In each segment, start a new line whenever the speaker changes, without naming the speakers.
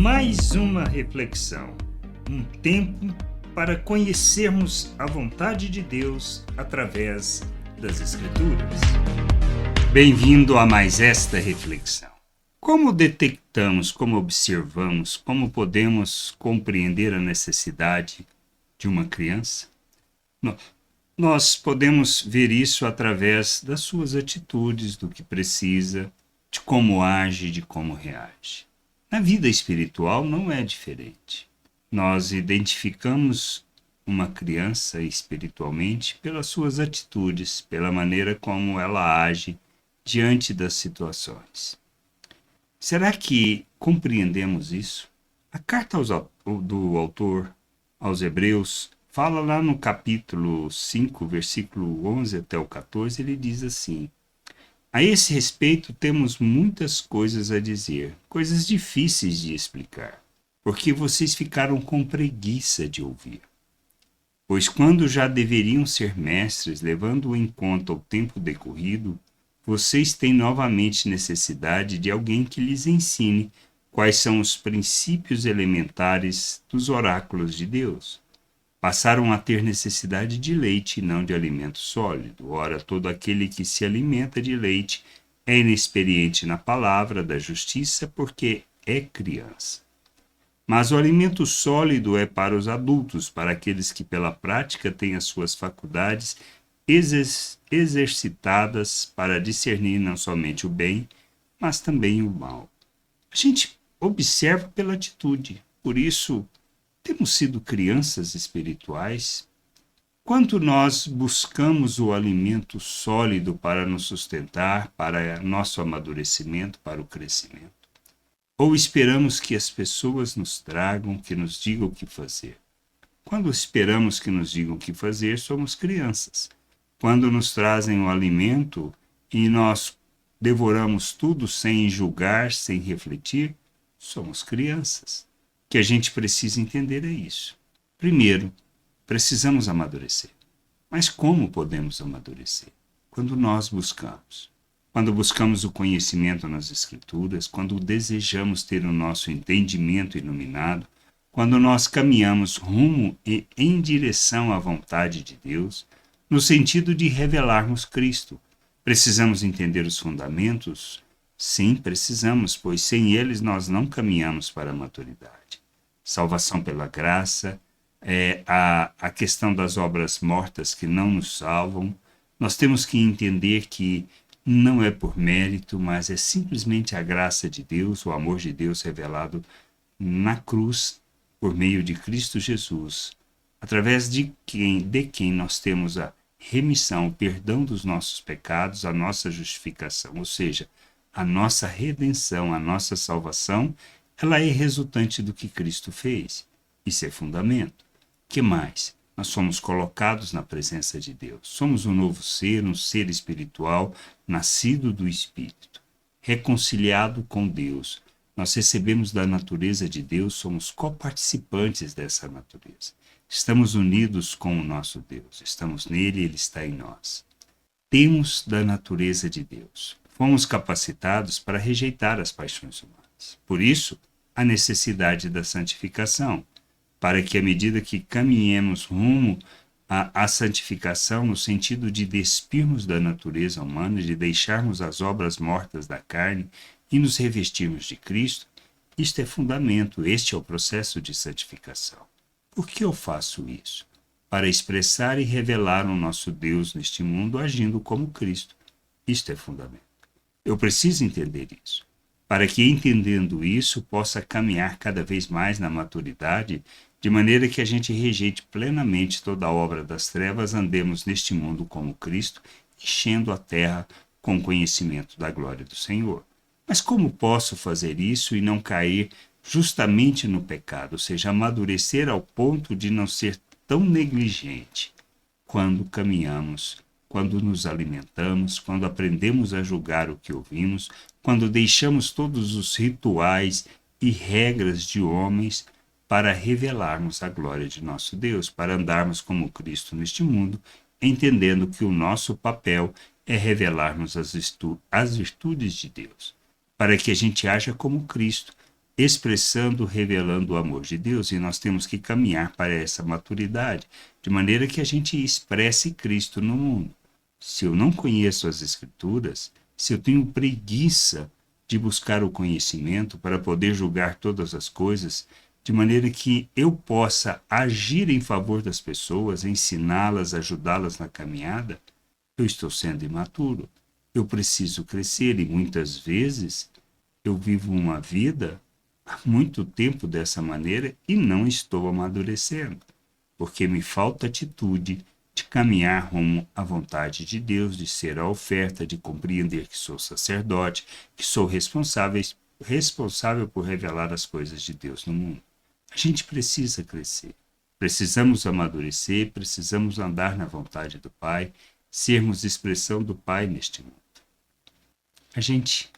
Mais uma reflexão, um tempo para conhecermos a vontade de Deus através das Escrituras. Bem-vindo a mais esta reflexão. Como detectamos, como observamos, como podemos compreender a necessidade de uma criança? Nós podemos ver isso através das suas atitudes, do que precisa, de como age, de como reage. Na vida espiritual não é diferente. Nós identificamos uma criança espiritualmente pelas suas atitudes, pela maneira como ela age diante das situações. Será que compreendemos isso? A carta do autor aos Hebreus fala lá no capítulo 5, versículo 11 até o 14, ele diz assim: a esse respeito temos muitas coisas a dizer, coisas difíceis de explicar, porque vocês ficaram com preguiça de ouvir. Pois quando já deveriam ser mestres, levando em conta o tempo decorrido, vocês têm novamente necessidade de alguém que lhes ensine quais são os princípios elementares dos oráculos de Deus. Passaram a ter necessidade de leite e não de alimento sólido. Ora, todo aquele que se alimenta de leite é inexperiente na palavra da justiça, porque é criança. Mas o alimento sólido é para os adultos, para aqueles que pela prática têm as suas faculdades exercitadas para discernir não somente o bem, mas também o mal. A gente observa pela atitude, por isso temos sido crianças espirituais. Quanto nós buscamos o alimento sólido para nos sustentar, para nosso amadurecimento, para o crescimento? Ou esperamos que as pessoas nos tragam, que nos digam o que fazer? Quando esperamos que nos digam o que fazer, somos crianças. Quando nos trazem o alimento e nós devoramos tudo sem julgar, sem refletir, somos crianças. O que a gente precisa entender é isso. Primeiro, precisamos amadurecer. Mas como podemos amadurecer? Quando nós buscamos. Quando buscamos o conhecimento nas Escrituras, quando desejamos ter o nosso entendimento iluminado, quando nós caminhamos rumo e em direção à vontade de Deus, no sentido de revelarmos Cristo. Precisamos entender os fundamentos? Sim, precisamos, pois sem eles nós não caminhamos para a maturidade. Salvação pela graça, a questão das obras mortas que não nos salvam. Nós temos que entender que não é por mérito, mas é simplesmente a graça de Deus, o amor de Deus revelado na cruz por meio de Cristo Jesus, através de quem nós temos a remissão, o perdão dos nossos pecados, a nossa justificação, ou seja, a nossa redenção, a nossa salvação, ela é resultante do que Cristo fez. Isso é fundamento. Que mais? Nós somos colocados na presença de Deus. Somos um novo ser, um ser espiritual, nascido do Espírito, reconciliado com Deus. Nós recebemos da natureza de Deus, somos coparticipantes dessa natureza. Estamos unidos com o nosso Deus. Estamos nele, ele está em nós. Temos da natureza de Deus. Fomos capacitados para rejeitar as paixões humanas. Por isso, a necessidade da santificação, para que à medida que caminhemos rumo à santificação, no sentido de despirmos da natureza humana, de deixarmos as obras mortas da carne e nos revestirmos de Cristo, isto é fundamento, este é o processo de santificação. Por que eu faço isso? Para expressar e revelar o nosso Deus neste mundo agindo como Cristo. Isto é fundamento. Eu preciso entender isso, para que, entendendo isso, possa caminhar cada vez mais na maturidade, de maneira que a gente rejeite plenamente toda a obra das trevas, andemos neste mundo como Cristo, enchendo a terra com o conhecimento da glória do Senhor. Mas como posso fazer isso e não cair justamente no pecado, ou seja, amadurecer ao ponto de não ser tão negligente quando caminhamos, quando nos alimentamos, quando aprendemos a julgar o que ouvimos, quando deixamos todos os rituais e regras de homens para revelarmos a glória de nosso Deus, para andarmos como Cristo neste mundo, entendendo que o nosso papel é revelarmos as virtudes de Deus, para que a gente haja como Cristo, expressando, revelando o amor de Deus, e nós temos que caminhar para essa maturidade, de maneira que a gente expresse Cristo no mundo. Se eu não conheço as Escrituras, se eu tenho preguiça de buscar o conhecimento para poder julgar todas as coisas, de maneira que eu possa agir em favor das pessoas, ensiná-las, ajudá-las na caminhada, eu estou sendo imaturo. Eu preciso crescer e muitas vezes eu vivo uma vida há muito tempo dessa maneira e não estou amadurecendo, porque me falta atitude de caminhar rumo à vontade de Deus, de ser a oferta, de compreender que sou sacerdote, que sou responsável por revelar as coisas de Deus no mundo. A gente precisa crescer, precisamos amadurecer, precisamos andar na vontade do Pai, sermos expressão do Pai neste mundo. A gente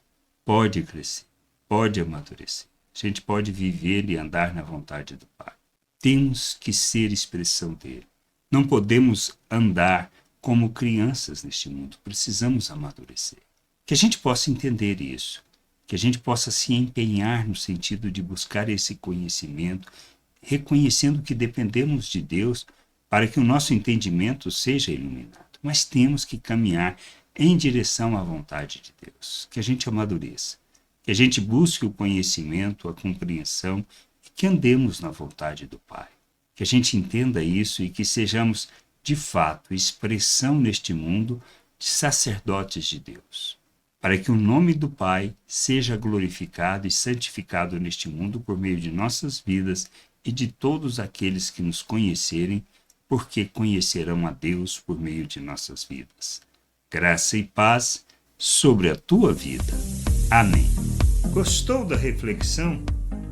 pode crescer, pode amadurecer, a gente pode viver e andar na vontade do Pai. Temos que ser expressão dele. Não podemos andar como crianças neste mundo, precisamos amadurecer. Que a gente possa entender isso, que a gente possa se empenhar no sentido de buscar esse conhecimento, reconhecendo que dependemos de Deus para que o nosso entendimento seja iluminado. Mas temos que caminhar em direção à vontade de Deus, que a gente amadureça, que a gente busque o conhecimento, a compreensão e que andemos na vontade do Pai. Que a gente entenda isso e que sejamos, de fato, expressão neste mundo de sacerdotes de Deus, para que o nome do Pai seja glorificado e santificado neste mundo por meio de nossas vidas e de todos aqueles que nos conhecerem, porque conhecerão a Deus por meio de nossas vidas. Graça e paz sobre a tua vida. Amém. Gostou da reflexão?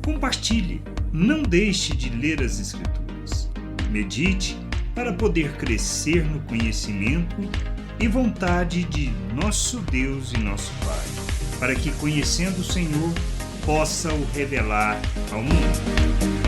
Compartilhe. Não deixe de ler as Escrituras. Medite para poder crescer no conhecimento e vontade de nosso Deus e nosso Pai, para que, conhecendo o Senhor, possa o revelar ao mundo.